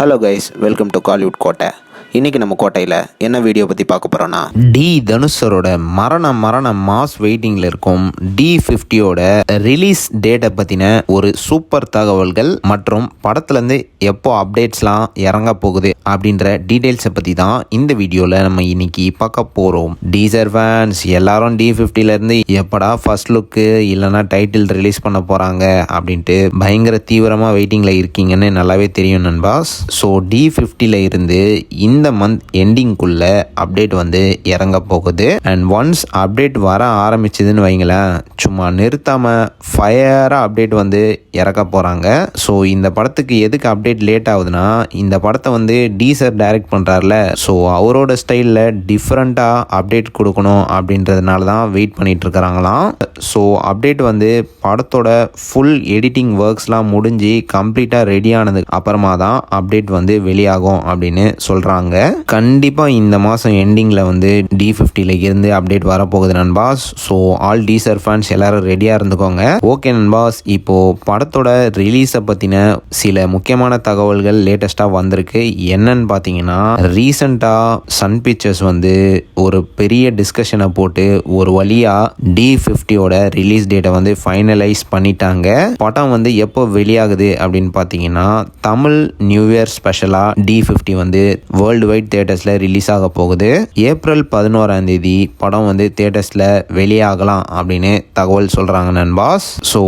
Hello guys, welcome to Kollywood கோட்டை. இன்றைக்கி நம்ம கோட்டையில் என்ன வீடியோ பற்றி பார்க்க போகிறோன்னா, டி தனுஷரோட மரண மாஸ் வெயிட்டிங்கில் இருக்கும் D50யோட ரிலீஸ் டேட்டை பற்றின ஒரு சூப்பர் தகவல்கள் மற்றும் படத்துலேருந்து எப்போ அப்டேட்ஸ்லாம் இறங்க போகுது அப்படின்ற டீட்டெயில்ஸை பற்றி தான் இந்த வீடியோவில் நம்ம இன்னைக்கு பார்க்க போகிறோம். டீசர் ஃபேன்ஸ் எல்லாரும் D50லேருந்து எப்படா ஃபர்ஸ்ட் லுக்கு இல்லைனா டைட்டில் ரிலீஸ் பண்ண போகிறாங்க அப்படின்ட்டு பயங்கர தீவிரமாக வெயிட்டிங்கில் இருக்கீங்கன்னு நல்லாவே தெரியும் நண்பாஸ். ஸோ D50ல இருந்து இந்த மந்த் எண்டிங்குள்ள அப்டேட் வந்து இறங்க போகுது. அண்ட் ஒன்ஸ் அப்டேட் வர ஆரம்பிச்சதுன்னு வைங்களேன், சும்மா நிறுத்தாம ஃபயரா அப்டேட் வந்து இறக்க போறாங்க. ஸோ இந்த படத்துக்கு எதுக்கு அப்டேட் லேட் ஆகுதுன்னா, இந்த படத்தை வந்து டீசர் டைரக்ட் பண்றாருல, ஸோ அவரோட ஸ்டைலில் டிஃப்ரெண்ட்டாக அப்டேட் கொடுக்கணும் அப்படின்றதுனால தான் வெயிட் பண்ணிட்டு இருக்கிறாங்களாம். ஸோ அப்டேட் வந்து படத்தோட ஃபுல் எடிட்டிங் ஒர்க்ஸ்லாம் முடிஞ்சு கம்ப்ளீட்டாக ரெடி ஆனதுக்கு அப்புறமா தான் அப்டேட் வந்து வெளியாகும் அப்படின்னு சொல்கிறாங்க. கண்டிப்பாக இந்த மாதம் எண்டிங்கில் வந்து D50ல இருந்து அப்டேட் வரப்போகுது நண்பாஸ். ஸோ ஆல் டீசர் ஃபேன்ஸ் எல்லாரும் ரெடியாக இருந்துக்கோங்க. ஓகே நண்பாஸ், இப்போது படத்தோட ரிலீஸை பற்றின சில முக்கியமான தகவல்கள் லேட்டஸ்ட்டாக வந்திருக்கு. என்னன்னு பார்த்தீங்கன்னா, ரீசெண்டாக சன் பிக்சர்ஸ் வந்து ஒரு பெரிய டிஸ்கஷனை போட்டு ஒரு வழியாக D50யோட ரிலீஸ் டேட்டை வந்து ஃபைனலைஸ் பண்ணிட்டாங்க. படம் வந்து எப்போ வெளியாகுது அப்படின்னு பார்த்தீங்கன்னா, தமிழ் நியூ இயர் ஸ்பெஷலாக D50 வந்து வேர்ல்டு வைட் தியேட்டர்ஸில் ரிலீஸ் ஆக போகுது. ஏப்ரல் 11 படம் வந்து தியேட்டர்ஸில் வெளியாகலாம் அப்படின்னு தகவல் சொல்கிறாங்க நண்பாஸ். ஸோ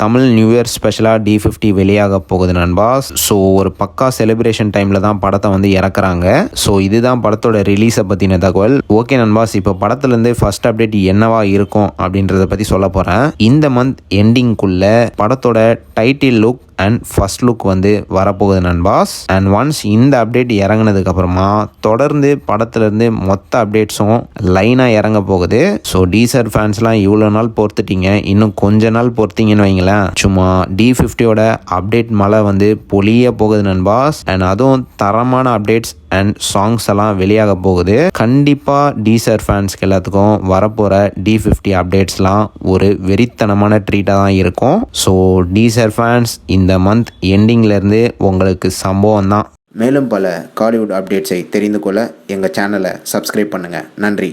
தமிழ் நியூ இயர் ஸ்பெஷலாக D50 வெளியாக போகுது நண்பாஸ். ஸோ ஒரு பக்கா செலிப்ரேஷன் டைமில் தான் படத்தை வந்து இறக்குறாங்க. ஸோ இதுதான் படத்தோட ரிலீஸை பற்றின தகவல். ஓகே நண்பாஸ், இப்போ படத்துலேருந்து ஃபர்ஸ்ட் அப்டேட் என்னவா இருக்கும் அப்படின்றத பற்றி சொல்ல போகிறேன். இந்த மந்த் எண்டிங்குள்ள படத்தோட title look and first look வந்து வரப்போகுது நண்பாஸ். அண்ட் ஒன்ஸ் இந்த அப்டேட் இறங்கினதுக்கு அப்புறமா தொடர்ந்து படத்துலேருந்து மொத்த அப்டேட்ஸும் லைனாக இறங்க போகுது. ஸோ டீசர் ஃபேன்ஸ்லாம் இவ்வளோ நாள் பொறுத்துட்டீங்க, இன்னும் கொஞ்ச நாள் பொறுத்தீங்கன்னு வைங்களேன், சும்மா D50யோட அப்டேட் மழை வந்து பொழிய போகுது நண்பாஸ். அண்ட் அதுவும் தரமான அப்டேட்ஸ் அண்ட் சாங்ஸ் எல்லாம் வெளியாக போகுது. கண்டிப்பாக டீசர் ஃபேன்ஸ்க்கு எல்லாத்துக்கும் வரப்போகிற D50 அப்டேட்ஸ்லாம் ஒரு வெறித்தனமான ட்ரீட்டாக தான் இருக்கும். ஸோ டீசர் ஃபேன்ஸ் இந்த மந்த் எண்டிங்லேருந்து உங்களுக்கு சம்பவம் தான். மேலும் பல காலிவுட் அப்டேட்ஸை தெரிந்து கொள்ள எங்கள் சேனலை சப்ஸ்கிரைப் பண்ணுங்கள். நன்றி.